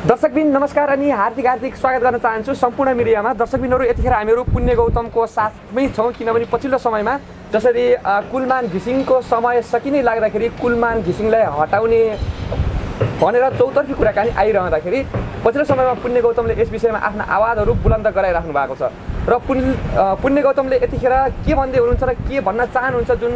दर्शकबिन नमस्कार अनि हार्दिक स्वागत गर्न चाहन्छु सम्पूर्ण मिडियामा। दर्शकबिनहरू यतिखेर हामीहरू पुण्य गौतमको साथमै छौँ, किनभने पछिल्लो समयमा जसरी कुलमान घिसिङको समय सकिनै लाग्दाखेरि कुलमान घिसिङलाई हटाउने भनेर चौतर्फी कुराकानी आइरहँदाखेरि पछिल्लो समयमा पुण्य गौतमले यस विषयमा आफ्ना आवाजहरू बुलन्द गराइराख्नु भएको छ र पुण्य गौतमले यतिखेर के भन्दै हुनुहुन्छ र के भन्न चाहनुहुन्छ। जुन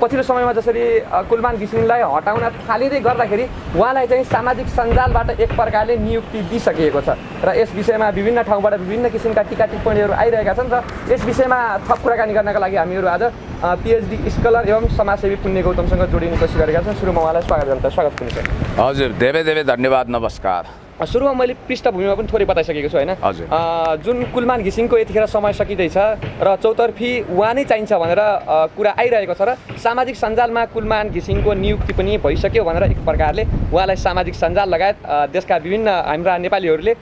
पछिल्लो समयमा जसरी कुलमान घिसिङलाई हटाउन थालिँदै गर्दाखेरि उहाँलाई चाहिँ सामाजिक सञ्जालबाट एक प्रकारले नियुक्ति दिइसकिएको छ र यस विषयमा विभिन्न ठाउँबाट विभिन्न किसिमका टिका टिप्पणीहरू आइरहेका छन् र यस विषयमा थप कुराकानी गर्नका लागि हामीहरू आज पिएचडी स्कलर एवं समाजसेवी पुण्य गौतमसँग जोडिने कोसिस गरेका छौँ। सुरुमा उहाँलाई स्वागत पनि छ। हजुर, धेरै धेरै धन्यवाद, नमस्कार। सुरुमा मैले पृष्ठभूमिमा पनि थोरै बताइसकेको छु होइन। जुन कुलमान घिसिङको यतिखेर समय सकिँदैछ र चौतर्फी उहाँ नै चाहिन्छ भनेर कुरा आइरहेको छ र सामाजिक सञ्जालमा कुलमान घिसिङको नियुक्ति पनि भइसक्यो भनेर एक प्रकारले उहाँलाई सामाजिक सञ्जाल लगायत देशका विभिन्न हाम्रा नेपालीहरूले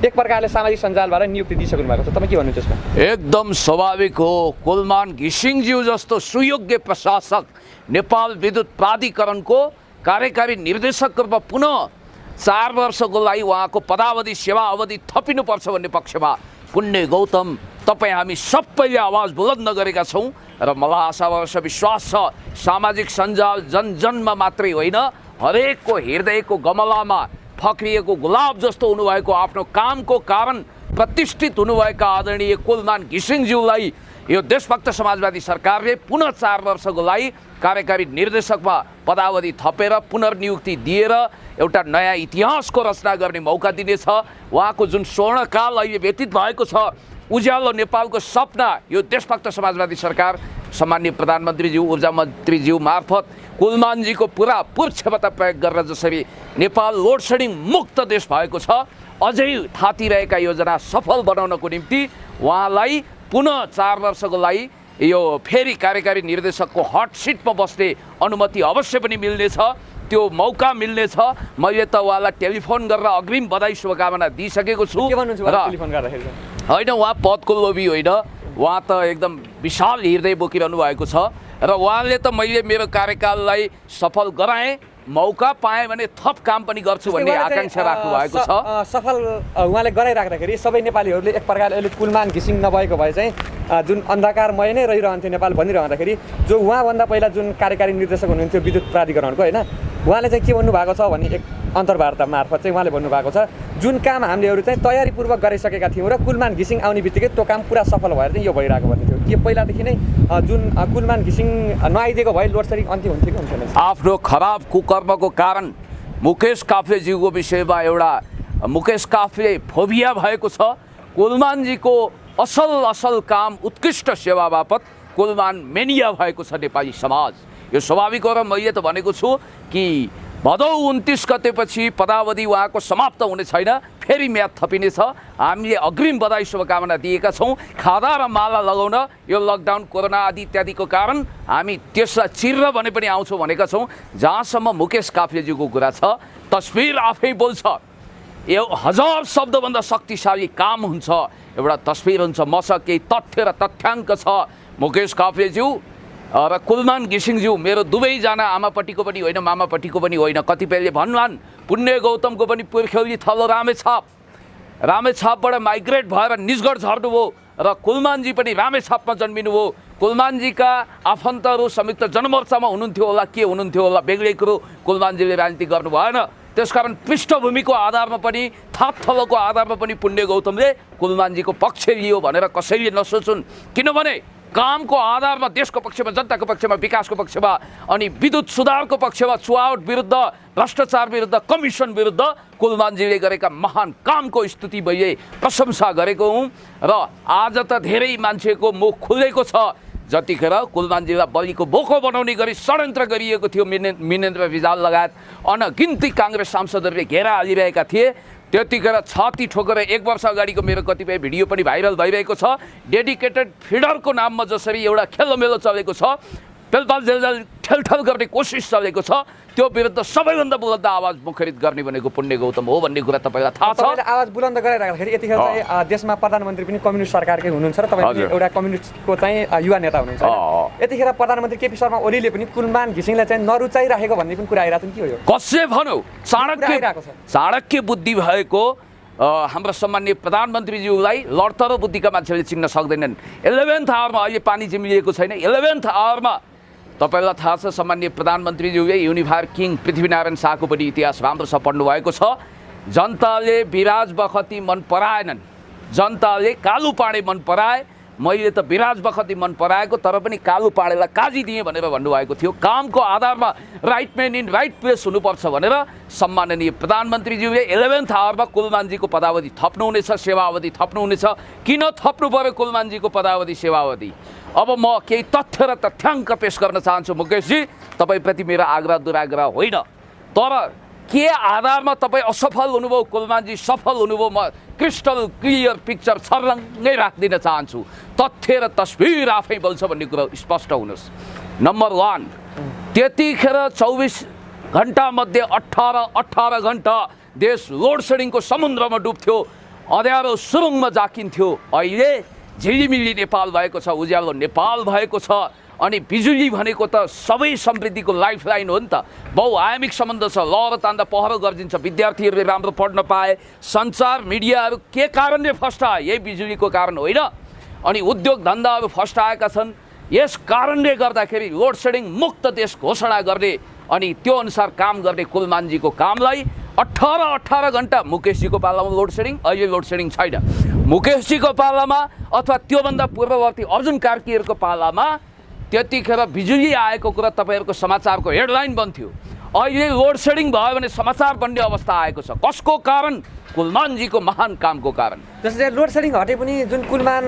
एक प्रकारले सामाजिक सञ्जालबाट नियुक्ति दिइसक्नु भएको छ। तपाईँ के भन्नुहुन्छ यसमा? एकदम स्वाभाविक हो। कुलमान घिसिङज्यू जस्तो सुयोग्य प्रशासक नेपाल विद्युत प्राधिकरणको कार्यकारी निर्देशक रूपमा पुनः 4 वर्षको लागि उहाँको पदावधि सेवा अवधि थपिनुपर्छ भन्ने पक्षमा पुण्य गौतम तपाईँ हामी सबैले आवाज बुलन्द गरेका छौँ र मलाई आशा भरोसा विश्वास छ सामाजिक सञ्जाल जनजनमा मात्रै होइन, हरेकको हृदयको गमलामा फक्रिएको गुलाब जस्तो हुनुभएको आफ्नो कामको कारण प्रतिष्ठित हुनुभएका आदरणीय कुलमान घिसिङज्यूलाई यो देशभक्त समाजवादी सरकारले पुनः 4 वर्षको लागि कार्यकारी निर्देशकमा पदावधि थपेर पुनर्नियुक्ति दिएर एउटा नयाँ इतिहासको रचना गर्ने मौका दिनेछ। उहाँको जुन स्वर्णकाल अहिले व्यतीत भएको छ, उज्यालो नेपालको सपना यो देशभक्त समाजवादी सरकार सम्माननीय प्रधानमन्त्रीज्यू ऊर्जा मन्त्रीज्यू मार्फत कुलमानजीको पूर्ण क्षमता प्रयोग गरेर जसरी नेपाल लोड सेडिङ मुक्त देश भएको छ, अझै थातिरहेका योजना सफल बनाउनको निम्ति उहाँलाई पुनः 4 वर्षको लागि यो फेरि कार्यकारी निर्देशकको हट सिटमा बस्ने अनुमति अवश्य पनि मिल्नेछ, त्यो मौका मिल्नेछ। मैले त उहाँलाई टेलिफोन गरेर अग्रिम बधाई शुभकामना दिइसकेको छु। होइन, उहाँ पदको लोभी होइन, उहाँ त एकदम विशाल हृदय बोकिरहनु भएको छ र उहाँले त मैले मेरो कार्यकाललाई सफल गराएँ, मौका पाएँ भने थप काम पनि गर्छु भन्ने आकाङ्क्षा राख्नु भएको छ। सफल उहाँले गराइराख्दाखेरि सबै नेपालीहरूले एक प्रकारले अहिले कुलमान घिसिङ नभएको भए चाहिँ जुन अन्धकारमय नै रहिरहन्थ्यो नेपाल भनिरहँदाखेरि जो उहाँभन्दा पहिला जुन कार्यकारी निर्देशक हुनुहुन्थ्यो विद्युत प्राधिकरणको होइन, उहाँले चाहिँ के भन्नुभएको छ भने एक अन्तर्वार्ता मार्फत चाहिँ उहाँले भन्नुभएको छ जुन काम हामीहरू चाहिँ तयारीपूर्वक गरिसकेका थियौँ र कुलमान घिसिङ आउने बित्तिकै त्यो काम पुरा सफल भएर चाहिँ यो भइरहेको भन्ने थियो। के पहिलादेखि नै जुन कुलमान घिसिङ नआइदिएको भए लोड सेडिङ अन्त्य हुन्थ्यो कि हुन्थेन? आफ्नो खराब कुकर्मको कारण मुकेश काफ्लेज्यूको विषयमा एउटा मुकेश काफ्ले फोबिया भएको छ। कुलमानजीको असल काम उत्कृष्ट सेवा बापत कुलमान मेनिया भएको छ नेपाली समाज। यो स्वाभाविक हो र मैले त भनेको छु कि भदौ 29 गतेपछि पदावधि उहाँको समाप्त हुने छैन, फेरि म्याद थपिनेछ। हामीले अग्रिम बधाई शुभकामना दिएका छौँ। खादा र माला लगाउन यो लकडाउन कोरोना आदि इत्यादिको कारण हामी त्यसलाई चिर्र भने पनि आउँछौँ भनेका छौँ। जहाँसम्म मुकेश काफ्लेज्यूको कुरा छ, तस्बिर आफै बोल्छ। यो 1000 शब्दभन्दा शक्तिशाली काम हुन्छ, एउटा तस्बिर हुन्छ, मसँग केही तथ्य र तथ्याङ्क छ। मुकेश काफ्लेज्यू र कुलमान घिसिङज्यू मेरो दुवैजना आमापट्टिको पनि होइन मामापट्टिको पनि होइन। कतिपयले भन्लान् पुण्य गौतमको पनि पुर्ख्यौली थलो रामेछापबाट माइग्रेट भएर निजगढ झर्नुभयो र कुलमानजी पनि रामेछापमा जन्मिनुभयो। कुलमानजीका आफन्तहरू संयुक्त जनमोर्चामा हुनुहुन्थ्यो होला, के हुनुहुन्थ्यो होला, बेग्लै कुरो कुलमानजीले राजनीति गर्नु भएन। त्यसकारण पृष्ठभूमिको आधारमा पनि थाकथलोको आधारमा पनि पुण्य गौतमले कुलमानजीको पक्ष लियो भनेर कसैले नसोचुन्, किनभने कामको आधारमा देशको पक्षमा, जनताको पक्षमा, विकासको पक्षमा अनि विद्युत सुधारको पक्षमा, चुहावट विरुद्ध, भ्रष्टाचार विरुद्ध, कमिसन विरुद्ध कुलमानजीले गरेका महान कामको स्तुति मैले प्रशंसा गरेको हुँ र आज त धेरै मान्छेको मुख खुलेको छ। जतिखेर कुलमानजीलाई बलिको बोको बनाउने गरी षड्यन्त्र गरिएको थियो, मिनेन्द्र रिजाल लगायत अनगिन्ती काङ्ग्रेस सांसदहरूले घेरा हालिरहेका थिए, त्यतिखेर छाती ठोकेर 1 वर्ष अगाडिको मेरो कतिपय भिडियो पनि भाइरल भइरहेको छ। डेडिकेटेड फिडरको नाममा जसरी एउटा खेलोमेलो चलेको छ, पेलपाल जेलजाल ठेलठाल गर्ने कोसिस चलेको छ त्यो विरुद्ध सबैभन्दा बुलन्द आवाज मुखरित गर्ने भनेको पुण्य गौतम हो भन्ने कुरा तपाईँलाई थाहा छ। तपाईँले आवाज बुलन्द गराइराख्दाखेरि यतिखेर चाहिँ देशमा प्रधानमन्त्री पनि कम्युनिस्ट सरकारकै हुनुहुन्छ र तपाईँ पनि एउटा कम्युनिस्टको चाहिँ युवा नेता हुनुहुन्छ। यतिखेर प्रधानमन्त्री केपी शर्मा ओलीले पनि कुलमान घिसिङलाई चाहिँ नरुचाइराखेको भन्ने पनि कुरा आइरहेको थियो। के हो यो? कसले भन्यो? चाणक्य बुद्धि भएको हाम्रो सम्माननीय प्रधानमन्त्रीज्यूलाई लडतरो बुद्धिका मान्छेले चिन्न सक्दैनन्। 11th आवरमा अहिले पानी चिम्लिएको छैन। 11th आवरमा तपाईँलाई थाहा छ सम्माननीय प्रधानमन्त्रीज्यूले युनिफायर किङ पृथ्वीनारायण शाहको पनि इतिहास राम्रोसँग पढ्नुभएको छ। जनताले विराज बखती मन पराएनन्, जनताले कालु पाडे मन पराए। मैले त विराज बखती मन पराएको तर पनि कालु पाडेलाई काजी दिएँ भनेर भन्नुभएको थियो। कामको आधारमा right man in right place हुनुपर्छ भनेर सम्माननीय प्रधानमन्त्रीज्यूले 11th आवरमा कुलमानजीको पदावधि थप्नुहुनेछ, सेवावधि थप्नुहुनेछ। किन थप्नु पर्यो कुलमानजीको पदावधि सेवावधि? अब म केही तथ्य र तथ्याङ्क पेश गर्न चाहन्छु मुकेशजी। तपाईँप्रति मेरो आग्रह दुराग्रह होइन, तर के आधारमा तपाईँ असफल हुनुभयो, कुलमानजी सफल हुनुभयो, म क्रिस्टल क्लियर पिक्चर छर्लङ्गै राखिदिन चाहन्छु। तथ्य र तस्बिर आफै बोल्छ भन्ने कुरा स्पष्ट हुनुहोस्। नम्बर 1, त्यतिखेर 24 घन्टामध्ये 18 घन्टा देश लोड सेडिङको समुद्रमा डुब्थ्यो, अँध्यारो सुरुङमा जाकिन्थ्यो। अहिले झिलिमिली नेपाल भएको छ, उज्यालो नेपाल भएको छ। अनि बिजुली भनेको त सबै समृद्धिको लाइफ लाइन हो नि त। बहुआयामिक सम्बन्ध छ। लहर तान्दा पहरो गर्जिन्छ, विद्यार्थीहरूले राम्रो पढ्न पाए। सञ्चार मिडियाहरू के कारणले फस्टाए? यही बिजुलीको कारण होइन। अनि उद्योग धन्दाहरू फस्टाएका छन्। यस कारणले गर्दाखेरि लोड सेडिङ मुक्त देश घोषणा गर्ने अनि त्यो अनुसार काम गर्ने कुलमानजीको कामलाई 18 घन्टा मुकेशजीको पालामा लोड सेडिङ, अहिले लोड सेडिङ छैन। मुकेशजीको पालामा अथवा त्योभन्दा पूर्ववर्ती अर्जुन कार्कीहरूको पालामा त्यतिखेर बिजुली आएको कुरा तपाईँहरूको समाचारको हेडलाइन बन्थ्यो। अहिले लोड सेडिङ भयो भने समाचार बन्ने अवस्था आएको छ। कसको कारण? कुलमानजीको महान कामको कारण। जस्तै लोड सेडिङ हटे पनि जुन कुलमान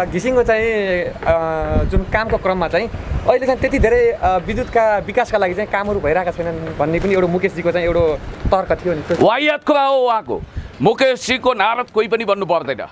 घिसिङको चाहिँ जुन कामको क्रममा चाहिँ अहिले चाहिँ त्यति धेरै विद्युतका विकासका लागि चाहिँ कामहरू भइरहेका छैनन् भन्ने पनि एउटा मुकेशजीको चाहिँ एउटा तर्क थियो नि। वाहियात कुरा हो उहाँको। मुकेशजीको नारद कोही पनि भन्नु पर्दैन।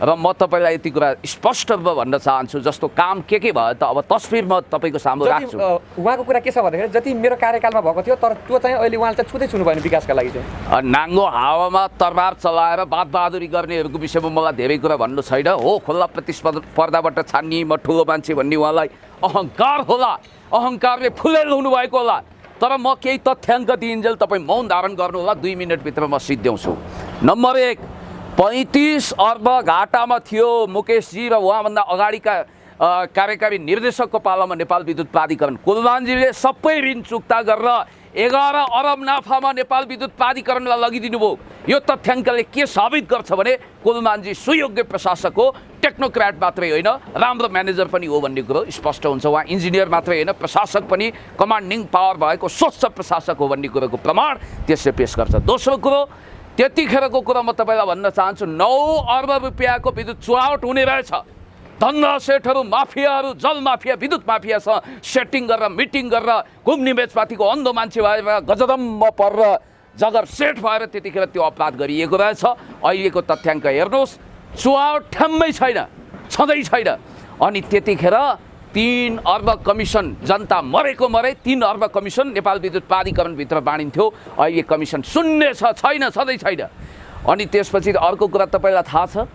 र म तपाईँलाई यति कुरा स्पष्ट रूपमा भन्न चाहन्छु, जस्तो काम के भयो त अब तस्बिर म तपाईँको सामु राख्छु। उहाँको कुरा के छ भन्दाखेरि जति मेरो कार्यकालमा भएको थियो तर त्यो चाहिँ अहिले उहाँले चाहिँ छुँदै छुनु भएन विकासका लागि चाहिँ। नाङ्गो हावामा तरबार चलाएर बादबहादुरी गर्नेहरूको विषयमा मलाई धेरै कुरा भन्नु छैन। हो खुल्ला प्रतिस्पर्धाबाट छानिए म ठुलो मान्छे भन्ने उहाँलाई अहङ्कार होला, अहङ्कारले फुलेर हुनुभएको होला। तर म केही तथ्याङ्क दिइन्जेल तपाईँ मौन धारण गर्नु होला। 2 मिनटभित्र म सिद्ध्याउँछु। नम्बर 1, 35 अर्ब घाटामा थियो मुकेशजी र उहाँभन्दा अगाडिका कार्यकारी निर्देशकको पालामा नेपाल विद्युत प्राधिकरण। कुलमानजीले सबै ऋण चुक्ता गरेर 11 अरब नाफामा नेपाल विद्युत प्राधिकरणलाई लगिदिनु भयो। यो तथ्याङ्कले के साबित गर्छ भने कुलमानजी सुयोग्य प्रशासक हो, टेक्नोक्राट मात्रै होइन, राम्रो म्यानेजर पनि हो भन्ने कुरो स्पष्ट हुन्छ। उहाँ इन्जिनियर मात्रै होइन, प्रशासक पनि, कमान्डिङ पावर भएको स्वच्छ प्रशासक हो भन्ने कुरोको प्रमाण त्यसले पेश गर्छ। दोस्रो कुरो, त्यतिखेरको कुरा म तपाईँलाई भन्न चाहन्छु, 9 अर्ब रुपियाँको विद्युत चुहावट हुने रहेछ। धन्दा सेठहरू, माफियाहरू, जल माफिया, विद्युत माफियासँग सेटिङ गरेर मिटिङ गरेर घुम्ने बेचपातीको अन्धो मान्छे भएर गजदम्ब परेर जगर सेट भएर त्यतिखेर त्यो अपराध गरिएको रहेछ। अहिलेको तथ्याङ्क हेर्नुहोस्, चुहावट ठ्याम्मै छैन, छँदै छैन। अनि त्यतिखेर 3 अर्ब कमिसन, जनता मरेको मरे 3 अर्ब कमिसन नेपाल विद्युत प्राधिकरणभित्र बाँडिन्थ्यो। अहिले कमिसन शून्य छ, छैन, छँदै छैन। अनि त्यसपछि अर्को कुरा तपाईँलाई थाहा छ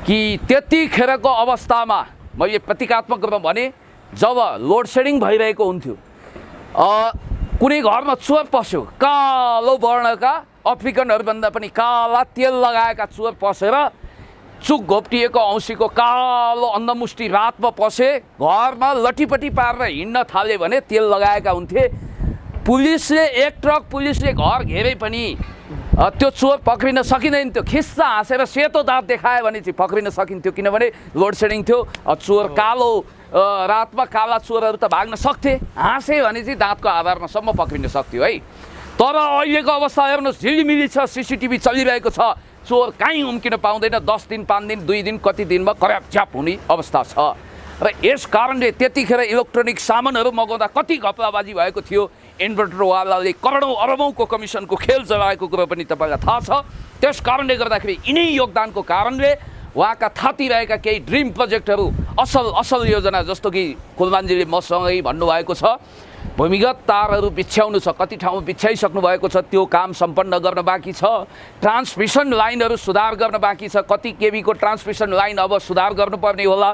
कि त्यतिखेरको अवस्थामा मैले प्रतीकात्मक रूपमा भने, जब लोड सेडिङ भइरहेको हुन्थ्यो कुनै घरमा चोर पस्यो, कालो वर्णका अफ्रिकनहरूभन्दा पनि काला तेल लगाएका चोर पसेर चुक घोप्टिएको औँसीको कालो अन्धमुष्टि रातमा पसे, घरमा लटीपटी पारेर हिँड्न थाले भने तेल लगाएका हुन्थे। पुलिसले एक ट्रक पुलिसले घर घेरे पनि त्यो चोर पक्रिन सकिँदैन थियो। खिस्सा हाँसेर सेतो दाँत देखायो भने चाहिँ पक्रिन सकिन्थ्यो, किनभने लोड सेडिङ थियो। चोर कालो रातमा काला चोरहरू त भाग्न सक्थे, हाँसे भने चाहिँ दाँतको आधारमा सम्म पक्रिन सक्थ्यो है। तर अहिलेको अवस्था हेर्नुहोस्, झिलिमिली छ, सिसिटिभी चलिरहेको छ, चोर कहीँ उम्किन पाउँदैन। 10 दिन, 5 दिन, 2 दिन, कति दिनमा करापझ्याप हुने अवस्था छ। र यस कारणले त्यतिखेर इलेक्ट्रोनिक सामानहरू मगाउँदा कति घपलाबाजी भएको थियो। इन्भर्टरवालाले करोडौँ अरबौँको कमिसनको खेल चलाएको कुरो पनि तपाईँलाई थाहा छ। त्यस कारणले गर्दाखेरि यिनै योगदानको कारणले उहाँका थाती रहेका केही ड्रिम प्रोजेक्टहरू असल असल योजना जस्तो कि कुलमानजीले मसँगै भन्नुभएको छ भूमिगत तारहरू बिछ्याउनु छ, कति ठाउँमा बिछ्याइसक्नु भएको छ, त्यो काम सम्पन्न गर्न बाँकी छ। ट्रान्समिसन लाइनहरू सुधार गर्न बाँकी छ, कति केबीको ट्रान्समिसन लाइन अब सुधार गर्नुपर्ने होला।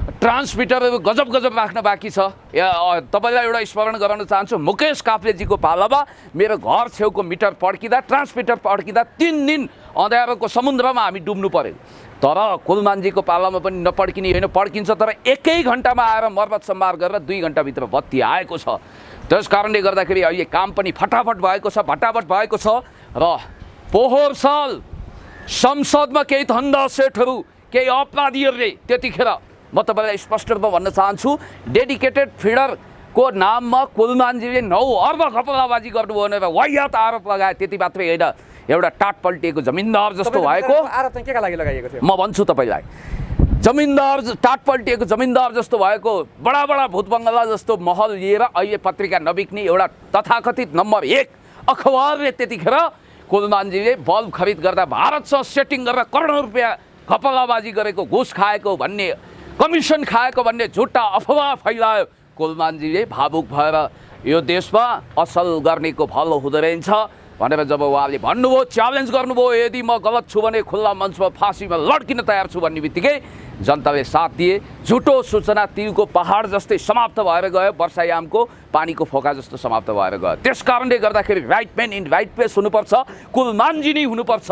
ट्रान्समिटरहरू गजब गजब राख्न बाँकी छ। तपाईँलाई एउटा स्मरण गराउन चाहन्छु, मुकेश काफ्लेजीको पालामा मेरो घर छेउको मिटर पड्किँदा, ट्रान्समिटर पड्किँदा 3 दिन अँध्यारोको समुद्रमा हामी डुब्नु पर्यो। तर कुलमानजीको पालामा पनि नपड्किने होइन, पड्किन्छ, तर 1 घन्टामा आएर मर्मत सम्भार गरेर 2 घन्टाभित्र बत्ती आएको छ। त्यस कारणले गर्दाखेरि अहिले काम पनि फटाफट भएको छ, र पोहोर साल संसदमा केही धन्दा सेठहरू, केही अपराधीहरूले त्यतिखेर म तपाईँलाई स्पष्ट रूपमा भन्न चाहन्छु, डेडिकेटेड फिडरको नाममा कुलमानजीले 9 अर्ब घपलाबाजी गर्नुभयो भनेर वाहियात आरोप लगाए। त्यति मात्रै होइन, एउटा टाट पल्टिएको जमिनदार जस्तो भएको आरोप चाहिँ केका लागि लगाइएको थियो म भन्छु तपाईँलाई। जमिनदार, टाट पल्टिएको जमिनदार जस्तो भएको, बडा बडा भूत बङ्गला जस्तो महल लिएर अहिले पत्रिका नबिक्ने एउटा तथाकथित नम्बर 1 अखबारले त्यतिखेर कुलमानजीले बल्ब खरिद गर्दा भारतसँग सेटिङ गरेर करोडौँ रुपियाँ घपलाबाजी गरेको, घुस खाएको भन्ने, कमिसन खाएको भन्ने झुट्टा अफवाह फैलायो। कुलमानजीले भावुक भएर यो देशमा असल गर्नेको भलो हुँदो रहेछ भनेर जब उहाँले भन्नुभयो, च्यालेन्ज गर्नुभयो, यदि म गलत छु भने खुल्ला मञ्चमा फाँसीमा लड्किन तयार छु भन्ने बित्तिकै जनताले साथ दिए। झुटो सूचना तिलको पहाड जस्तै समाप्त भएर गयो, वर्षायामको पानीको फोका जस्तो समाप्त भएर गयो। त्यस कारणले गर्दाखेरि right man in right place हुनुपर्छ, कुलमानजी नै हुनुपर्छ।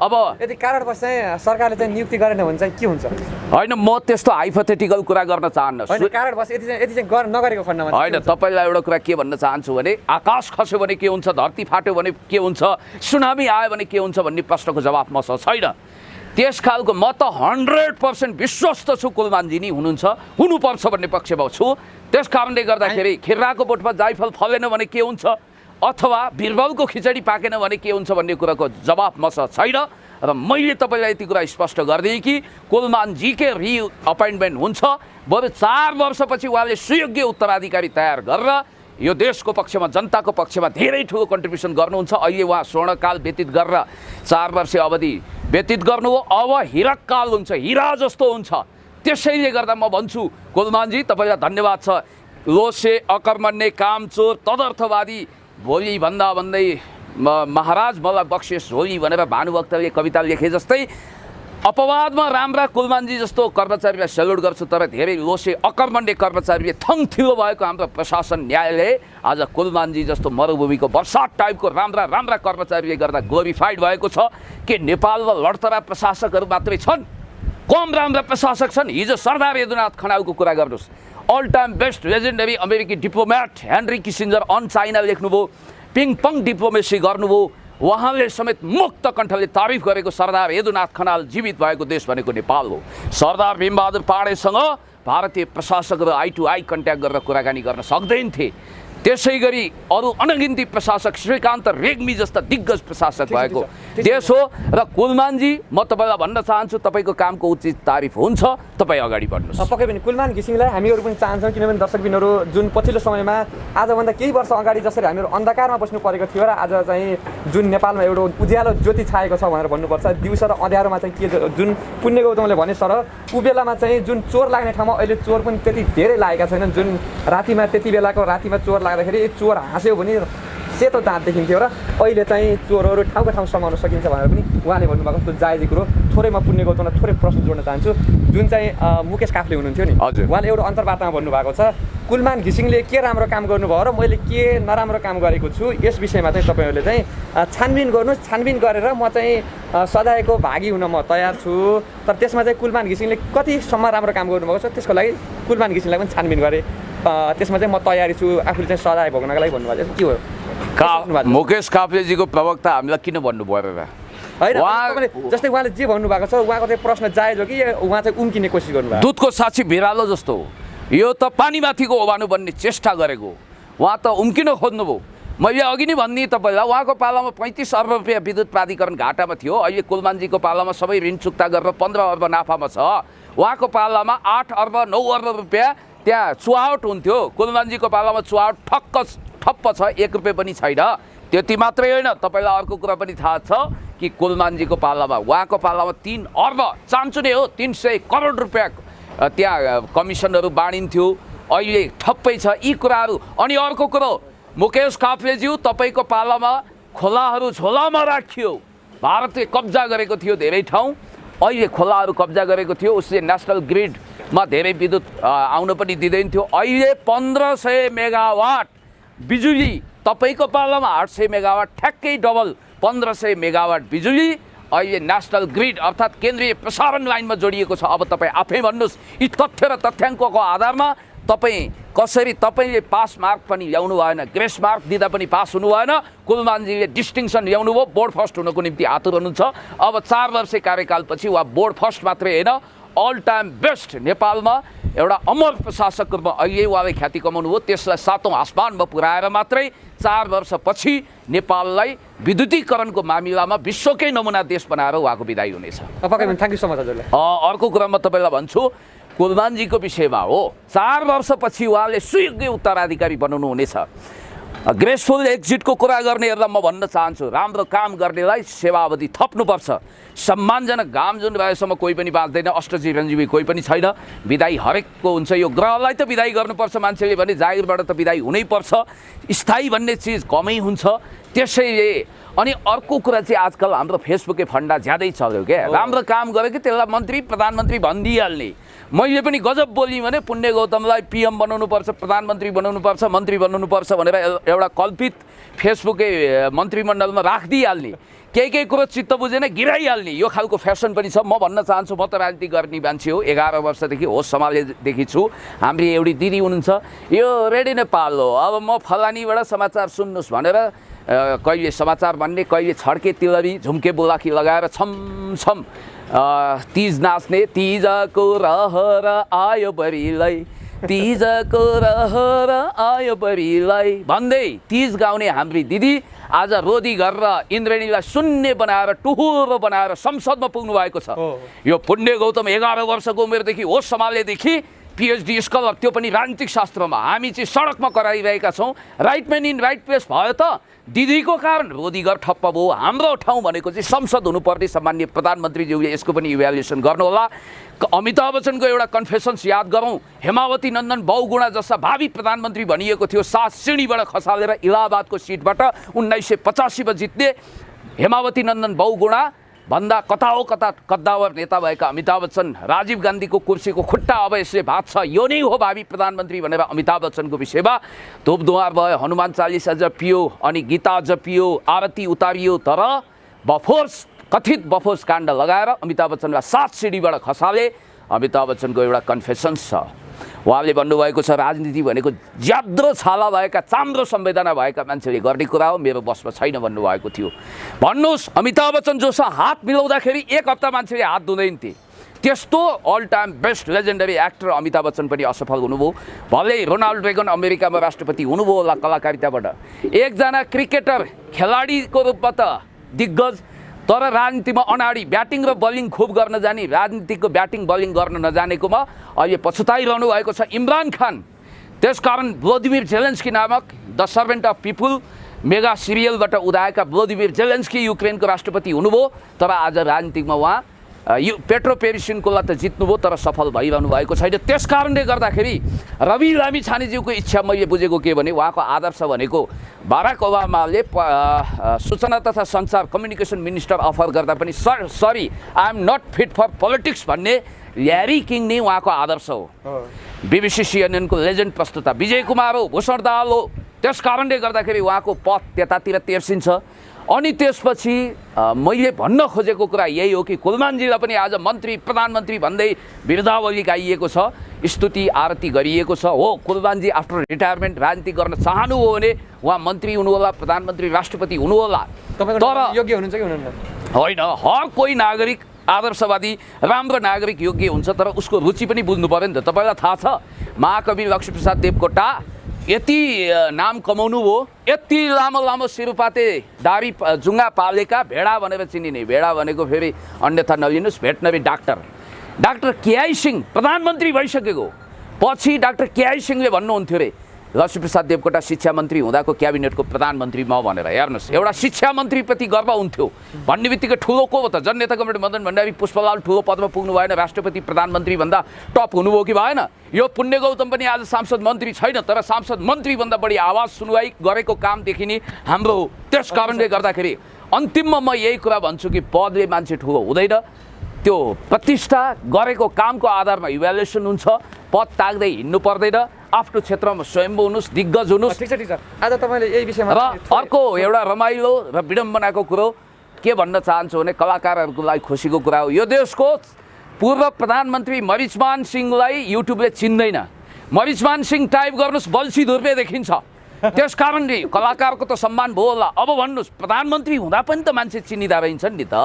अब यदि कारणवश चाहिँ सरकारले चाहिँ नियुक्ति गरेन भने चाहिँ के हुन्छ? होइन, म त्यस्तो हाइपोथेटिकल कुरा गर्न चाहन्न। कारणवश यति चाहिँ नगरेको खण्डमा होइन, तपाईँलाई एउटा कुरा के भन्न चाहन्छु भने आकाश खस्यो भने के हुन्छ, धरती फाट्यो भने के हुन्छ, सुनामी आयो भने के हुन्छ भन्ने प्रश्नको जवाफ मसँग छैन। त्यस खालको म त 100% विश्वस्त छु कुलमानजी नै हुनुपर्छ भन्ने पक्षमा छु। त्यस कारणले गर्दाखेरि खिर्राको बोटमा जाइफल फलेन भने के हुन्छ, अथवा बिरबलको खिचडी पाकेन भने के हुन्छ भन्ने कुराको जवाफ मसँग छैन। र मैले तपाईँलाई यति कुरा स्पष्ट गरिदिएँ कि कुलमानजीकै रिअपोइन्टमेन्ट हुन्छ, बरु 4 वर्षपछि उहाँले सुयोग्य उत्तराधिकारी तयार गरेर यो देशको पक्षमा, जनताको पक्षमा धेरै ठुलो कन्ट्रिब्युसन गर्नुहुन्छ। अहिले उहाँ स्वर्णकाल व्यतीत गरेर 4 वर्ष अवधि व्यतीत गर्नुभयो, अब हिरककाल हुन्छ, हिरा जस्तो हुन्छ। त्यसैले गर्दा म भन्छु कुलमानजी तपाईँलाई धन्यवाद छ। लोसे, अकर्मण्य, कामचोर, तदर्थवादी, भोलि भन्दा भन्दै महाराज मलाई बक्सेस होली भनेर भानुभक्तले कविता लेखे जस्तै अपवादमा राम्रा कुलमानजी जस्तो कर्मचारीलाई सेल्युट गर्छु। तर धेरै लोसे, अकर्मण्य कर्मचारीले थङथिलो भएको हाम्रो प्रशासन, न्यायालय आज कुलमानजी जस्तो मरुभूमिको बर्सात टाइपको राम्रा राम्रा कर्मचारीले गर्दा ग्लोरिफाइड भएको छ। के नेपालमा लडतरा प्रशासकहरू मात्रै छन्? कम राम्रा प्रशासक छन्। हिजो सरदार यदुनाथ खनालको कुरा गर्नुहोस्, अल टाइम बेस्ट लेजेन्डरी अमेरिकी diplomat Henry Kissinger on China लेख्नुभयो, पिङपङ डिप्लोमेसी गर्नुभयो। उहाँले समेत मुक्त कण्ठले तारिफ गरेको सरदार यदुनाथ खनाल जीवित भएको देश भनेको नेपाल हो। सरदार भीमबहादुर पाण्डेसँग भारतीय प्रशासकहरू आई टु आई कन्ट्याक्ट गरेर कुराकानी गर्न सक्दैनथे। त्यसै गरी अरू अनगिन्ती प्रशासक, श्रीकान्त रेग्मी जस्ता दिग्गज प्रशासक भएको देश हो। र कुलमानजी, म तपाईँलाई भन्न चाहन्छु तपाईँको कामको उचित तारिफ हुन्छ, तपाईँ अगाडि बढ्नुहोस्। पक्कै पनि कुलमान घिसिङलाई हामीहरू पनि चाहन्छौँ, किनभने दर्शकबिनहरू जुन पछिल्लो समयमा आजभन्दा केही वर्ष अगाडि जसरी हामीहरू अन्धकारमा बस्नु परेको थियो र आज चाहिँ जुन नेपालमा एउटा उज्यालो ज्योति छाएको छ भनेर भन्नुपर्छ, दिउँसो र अँध्यारोमा चाहिँ के जुन पुण्य गौतमले भने सर ऊ बेलामा चाहिँ जुन चोर लाग्ने ठाउँमा अहिले चोर पनि त्यति धेरै लागेका छैनन्। जुन रातिमा त्यति बेलाको रातिमा चोर लाग्दाखेरि चोर हाँस्यो भने सेतो दाँत देखिन्थ्यो र अहिले चाहिँ चोरहरू ठाउँको ठाउँ समाउन सकिन्छ भनेर पनि उहाँले भन्नुभएको त्यो जायजी कुरो। थोरै म पुण्य गौतमलाई थोरै प्रश्न जोड्न चाहन्छु। जुन चाहिँ मुकेश काफ्ले हुनुहुन्थ्यो नि, उहाँले एउटा अन्तर्वार्तामा भन्नुभएको छ कुलमान घिसिङले के राम्रो काम गर्नुभयो र मैले के नराम्रो काम गरेको छु, यस विषयमा चाहिँ तपाईँहरूले चाहिँ छानबिन गर्नुहोस्। छानबिन गरेर म चाहिँ सजायको भागी हुन म तयार छु। तर त्यसमा चाहिँ कुलमान घिसिङले कतिसम्म राम्रो काम गर्नुभएको छ त्यसको लागि कुलमान घिसिङलाई पनि छानबिन गरेँ, त्यसमा चाहिँ म तयारी छु, आफूले चाहिँ सजाय भोग्नको लागि भन्नुभएको के हो? मुकेश काफ्लेजीको प्रवक्ता हामीलाई किन भन्नुभयो र? होइन, जस्तै उहाँले जे भन्नुभएको छ उहाँको चाहिँ प्रश्न जायज हो कि उहाँ चाहिँ उम्किने कोसिस गर्नुभएको? दुधको साक्षी भिरालो जस्तो हो यो, त पानीमाथिको ओभानो बन्ने चेष्टा गरेको। उहाँ त उम्किन खोज्नुभयो। मैले अघि नै भनिदिएँ तपाईँलाई, उहाँको पालामा 35 अर्ब रुपियाँ विद्युत प्राधिकरण घाटामा थियो। अहिले कुलमानजीको पालामा सबै ऋण चुक्ता गरेर 15 अर्ब नाफामा छ। उहाँको पालामा 8 अर्ब 9 अर्ब रुपियाँ त्यहाँ चुहावट हुन्थ्यो। कुलमानजीको पालामा चुहावट ठप्प छ, 1 रुपियाँ पनि छैन। त्यति मात्रै होइन, तपाईँलाई अर्को कुरा पनि थाहा छ कि कुलमानजीको पालामा, उहाँको पालामा 3 अर्ब चान्चुने हो 300 करोड रुपियाँ त्यहाँ कमिसनहरू बाँडिन्थ्यो, अहिले ठप्पै छ यी कुराहरू। अनि अर्को कुरो, मुकेश काफ्लेज्यू तपाईँको पालामा खोलाहरू झोलामा राखियो, भारतले कब्जा गरेको थियो धेरै ठाउँ, अहिले खोलाहरू कब्जा गरेको थियो, उसले नेसनल ग्रिडमा धेरै विद्युत आउन पनि दिँदैन थियो। अहिले 1500 मेगावाट बिजुली, तपाईँको पालामा 800 मेगावाट, ठ्याक्कै डबल 1500 मेगावाट बिजुली अहिले नेसनल ग्रिड अर्थात् केन्द्रीय प्रसारण लाइनमा जोडिएको छ। अब तपाईँ आफै भन्नुहोस्, यी तथ्य र तथ्याङ्कको आधारमा तपाईँ कसरी तपाईँले पास मार्क पनि ल्याउनु भएन, ग्रेस मार्क दिँदा पनि पास हुनु भएन, कुलमानजीले डिस्टिङसन ल्याउनु भयो, बोर्ड फर्स्ट हुनको निम्ति आतुर हुनुहुन्छ। अब 4 वर्ष कार्यकालपछि वा बोर्ड फर्स्ट मात्रै होइन, अल टाइम बेस्ट नेपालमा एउटा अमर प्रशासकको रूपमा अहिले उहाँले ख्याति कमाउनु भयो, त्यसलाई 7औं आसमानमा पुर्याएर मात्रै 4 वर्षपछि नेपाललाई विद्युतीकरणको मामिलामा विश्वकै नमुना देश बनाएर उहाँको विदाई हुनेछ। थ्याङ्क यू सो मच हजुरलाई। अर्को कुरा म तपाईँलाई भन्छु, कुलमानजीको विषयमा हो, 4 वर्षपछि उहाँले सुयोग्य उत्तराधिकारी बनाउनु हुनेछ। ग्रेसफुल एक्जिटको कुरा गर्नेहरूलाई म भन्न चाहन्छु, राम्रो काम गर्नेलाई सेवा अवधि थप्नुपर्छ। सम्मानजनक घाम जुन भएसम्म कोही पनि बाँच्दैन, अष्टजीवनजीवी कोही पनि छैन, विदाई हरेकको हुन्छ। यो ग्रहलाई त विदाई गर्नुपर्छ मान्छेले भने, जागिरबाट त विदाई हुनैपर्छ, स्थायी भन्ने चिज कमै हुन्छ। त्यसैले अनि अर्को कुरा चाहिँ आजकल हाम्रो फेसबुकै फन्डा ज्यादै चल्यो क्या, राम्रो काम गर्यो कि त्यसलाई मन्त्री प्रधानमन्त्री भनिदिइहाल्ने। मैले पनि गजब बोलेँ भने पुण्य गौतमलाई पिएम बनाउनुपर्छ, प्रधानमन्त्री बनाउनुपर्छ, मन्त्री बनाउनुपर्छ भनेर एउटा कल्पित फेसबुकै मन्त्रीमण्डलमा राखिदिइहाल्ने, केही कुरो चित्त बुझेन गिराइहाल्ने, यो खालको फेसन पनि छ। म भन्न चाहन्छु, म त राजनीति गर्ने मान्छे हो, 11 वर्षदेखि होस सम्हालेदेखि छु। हाम्री एउटी दिदी हुनुहुन्छ, यो रेडियो नेपाल हो, अब म फलानीबाट समाचार सुन्नुहोस् भनेर कहिले समाचार भन्ने, कहिले छड्के तिलरी झुम्के बुलाकी लगाएर छमछम तीज नाच्ने, तीजको रहर आयो बरिलाई, तीजको रहर आयो बरिलाई भन्दै तीज गाउने हाम्री दिदी आज रोदी गरेर इन्द्रेणीलाई शून्य बनाएर टुहुरो बनाएर संसदमा पुग्नु भएको छ। यो पुण्य गौतम 11 वर्षको उमेरदेखि होस सम्हालेदेखि PhD स्कलर, त्यो पनि राजनीतिक शास्त्रमा। हामी चाहिँ सडकमा कराइरहेका छौँ, right man in right place भयो त दिदीको कारण रोदीगर ठप्प भयो। हाम्रो ठाउँ भनेको चाहिँ संसद हुनुपर्ने। सम्माननीय प्रधानमन्त्रीज्यूले यसको पनि इभ्यालुएसन गर्नुहोला। अमिताभ बच्चनको एउटा कन्फेसन्स याद गरौँ, हेमावती नन्दन बहुगुणा जस्ता भावी प्रधानमन्त्री भनिएको थियो, 7 सिँढीबाट खसालेर इलाहाबादको सिटबाट 1985 मा जित्ने हेमावती नन्दन बहुगुणा भन्दा कता हो कता कद्दावर नेता भएका अमिताभ बच्चन, राजीव गान्धीको कुर्सीको खुट्टा अब यसले भाँच्छ, यो नै हो भावी प्रधानमन्त्री भनेर अमिताभ बच्चनको विषयमा धुपधुवार भयो, हनुमान चालिसा जपियो, अनि गीता जपियो, आरती उतारियो, तर बफोर्स कथित बफोर्स काण्ड लगाएर अमिताभ बच्चनलाई 7 सिँढीबाट खसाले। अमिताभ बच्चनको एउटा कन्फेसन्स छ, उहाँले भन्नुभएको छ राजनीति भनेको ज्याद्रो छाला भएका चाम्रो संवेदना भएका मान्छेले गर्ने कुरा हो, मेरो बसमा छैन भन्नुभएको थियो। भन्नुहोस्, अमिताभ बच्चन जोसँग हात मिलाउँदाखेरि 1 हप्ता मान्छेले हात धुँदैन थिए, त्यस्तो all time best legendary actor Amitabh Bachchan पनि असफल हुनुभयो। भले रोनाल्ड रेगन अमेरिकामा राष्ट्रपति हुनुभयो होला कलाकारिताबाट, एकजना क्रिकेटर खेलाडीको रूपमा त दिग्गज, तर राजनीतिमा अनाडी ब्याटिङ र बलिङ खुब गर्न जाने, राजनीतिको ब्याटिङ बलिङ गर्न नजानेकोमा अहिले पछुताइरहनु भएको छ इमरान खान। त्यसकारण भ्लादिमिर जेलेन्स्की नामक the servant of people mega सिरियलबाट उदाएका भ्लादिमिर जेलेन्स्की युक्रेनको राष्ट्रपति हुनुभयो, तर आज राजनीतिमा उहाँ पेट्रो पेरिसिनकोलाई त जित्नुभयो तर सफल भइरहनु भएको छैन। त्यस कारणले गर्दाखेरि रवि लामिछानेज्यूको इच्छा मैले बुझेको के भने, उहाँको आदर्श भनेको बाराक ओबामाले सूचना तथा सञ्चार कम्युनिकेसन मिनिस्टर अफर गर्दा पनि sorry I am not fit for politics भन्ने ल्यारी किङ नै उहाँको आदर्श हो। BBC CNN को लेजेन्ड प्रस्तुता विजय कुमार हो, भूषण दाहाल हो। त्यस कारणले गर्दाखेरि उहाँको पथ त्यतातिर तेर्सिन्छ। अनि त्यसपछि मैले भन्न खोजेको कुरा यही हो कि कुलमानजीलाई पनि आज मन्त्री प्रधानमन्त्री भन्दै बिरदावली गाइएको छ, स्तुति आरती गरिएको छ। हो, कुलमानजी आफ्टर रिटायरमेन्ट राजनीति गर्न चाहनु हो भने उहाँ मन्त्री हुनु होला, प्रधानमन्त्री राष्ट्रपति हुनु होला, तर योग्य हुनुहुन्छ कि हुनुहुन्न होइन। हर कोही नागरिक आदर्शवादी राम्रो नागरिक योग्य हुन्छ, तर उसको रुचि पनि बुझ्नु पर्यो नि त। तपाईँलाई थाहा छ महाकवि लक्ष्मीप्रसाद देवकोटा यति नाम कमाउनु हो, यति लामो लामो सिरुपाते दारी जुङ्गा पालेका भेडा भनेर चिनिने, भेडा भनेको फेरि अन्यथा नलिनुहोस् भेटनरी डाक्टर केआई सिंह प्रधानमन्त्री भइसकेको पछि डाक्टर केआई सिंहले भन्नुहुन्थ्यो रे, लक्ष्मीप्रसाद देवकोटा शिक्षा मन्त्री हुँदाको क्याबिनेटको प्रधानमन्त्री म भनेर हेर्नुहोस्, एउटा शिक्षा मन्त्रीप्रति गर्व हुन्थ्यो भन्ने बित्तिकै ठुलो को हो त? जननेता कमरेड मदन भण्डारी पुष्पलाल ठुलो पदमा पुग्नु भएन, राष्ट्रपति प्रधानमन्त्री भन्दा टप हुनुभयो कि भएन? यो पुण्य गौतम पनि आज सांसद मन्त्री छैन, तर सांसद मन्त्रीभन्दा बढी आवाज सुनवाई गरेको काम देखिने हाम्रो। त्यस कारणले गर्दाखेरि अन्तिममा म यही कुरा भन्छु कि पदले मान्छे ठुलो हुँदैन, त्यो प्रतिष्ठा गरेको कामको आधारमा इभ्यालुएसन हुन्छ। पद ताग्दै हिँड्नु पर्दैन, आफ्नो क्षेत्रमा स्वयम्भू हुनुहोस्, दिग्गज हुनुहोस्। ठिक छ ठिक छ, आज तपाईँले यही विषयमा र अर्को एउटा रमाइलो र विडम्बनाको कुरो के भन्न चाहन्छु भने कलाकारहरूको लागि खुसीको कुरा हो। यो देशको पूर्व प्रधानमन्त्री मरिचमान सिंहलाई युट्युबले चिन्दैन। मरिचमान सिंह टाइप गर्नुहोस्, बल्छी धुर्पे देखिन्छ। त्यस कारणले कलाकारको त सम्मान भयो होला। अब भन्नुहोस्, प्रधानमन्त्री हुँदा पनि त मान्छे चिनिँदा रहन्छन् नि त।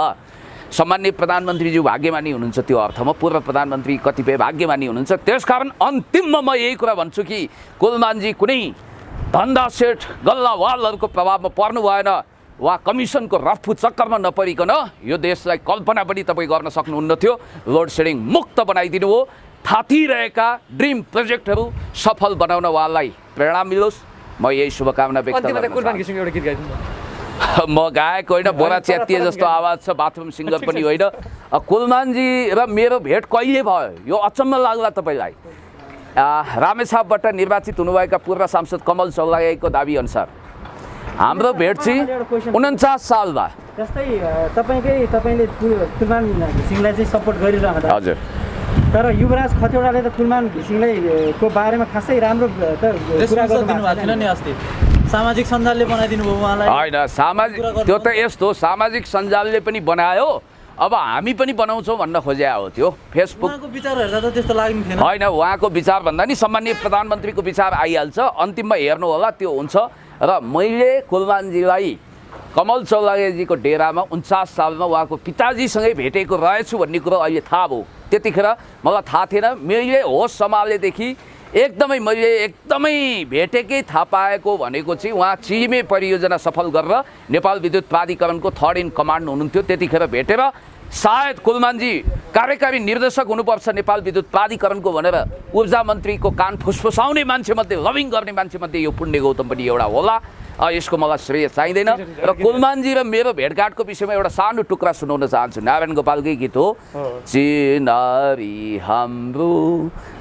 सम्माननीय प्रधानमन्त्रीज्यू भाग्यमानी हुनुहुन्छ, त्यो अर्थमा पूर्व प्रधानमन्त्री कतिपय भाग्यमानी हुनुहुन्छ। त्यसकारण अन्तिममा म यही कुरा भन्छु कि कुलमानजी कुनै धन्दा सेठ गल्लावालहरूको प्रभावमा पर्नु भएन, वा कमिसनको रफू चक्करमा नपरिकन यो देशलाई कल्पना पनि तपाईँ गर्न सक्नुहुन्न थियो। लोड सेडिङ मुक्त बनाइदिनु हो। थातिरहेका ड्रिम प्रोजेक्टहरू सफल बनाउन उहाँलाई प्रेरणा मिलोस्, म यही शुभकामना व्यक्त गर्छु। म गायक होइन, बोरा च्यातिए जस्तो आवाज छ, बाथरुम सिङ्गर पनि होइन। कुलमानजी र मेरो भेट कहिले भयो यो अचम्म लाग्ला तपाईँलाई। रामेछापबाट निर्वाचित हुनुभएका पूर्व सांसद कमल चौलागाईको दाबी अनुसार हाम्रो भेट चाहिँ 49 सालमा। जस्तै तपाईँले कुलमान घिसिङलाई चाहिँ सपोर्ट गरिरहँदा, हजुर, तर युवराज खतिवडाले त कुलमान घिसिङलाई को बारेमा खासै राम्रो त कुरा गर्नु भएको थिएन नि। अस्ति सामाजिक सञ्जालले बनाइदिनु भयो उहाँलाई। होइन, सामाजिक त्यो त यस्तो सामाजिक सञ्जालले पनि बनायो, अब हामी पनि बनाउँछौँ भन्न खोज्या हो। त्यो फेसबुक उहाँको विचार हेर्दा त त्यस्तो लाग्ने थिएन। होइन, उहाँको विचार भन्दा नि सम्माननीय प्रधानमन्त्रीको विचार आइहाल्छ, अन्तिममा हेर्नु होला त्यो हुन्छ। र मैले कुलमानजीलाई कमल चौलागाईजीको डेरामा 49 सालमा उहाँको पिताजीसँगै भेटेको रहेछु भन्ने कुरो अहिले थाहा भयो। त्यतिखेर मलाई थाहा थिएन। मैले होस सम्हालेदेखि मैले एकदमै भेटेकै थाहा पाएको भनेको चाहिँ उहाँ चिमे परियोजना सफल गरेर नेपाल विद्युत प्राधिकरणको 3rd इन कमान्ड हुनुहुन्थ्यो। त्यतिखेर भेटेर सायद कुलमानजी कार्यकारी निर्देशक हुनुपर्छ नेपाल विद्युत प्राधिकरणको भनेर ऊर्जा मन्त्रीको कान फुसफुसाउने मान्छेमध्ये, लभिङ गर्ने मान्छेमध्ये यो पुण्य गौतम पनि एउटा होला। यसको मलाई श्रेय चाहिँदैन। र कुलमानजी र मेरो भेटघाटको विषयमा एउटा सानो टुक्रा सुनाउन चाहन्छु। नारायण गोपालकै गीत हो, चिनारी हाम्रो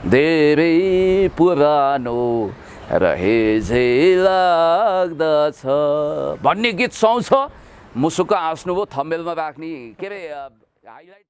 धेरै पुरानो रहे झै लाग्दछ भन्ने गीत सुहाउँछ। मुसुक्क हाँस्नुभयो, थम्बेलमा राख्ने के अरे हाइलाइट।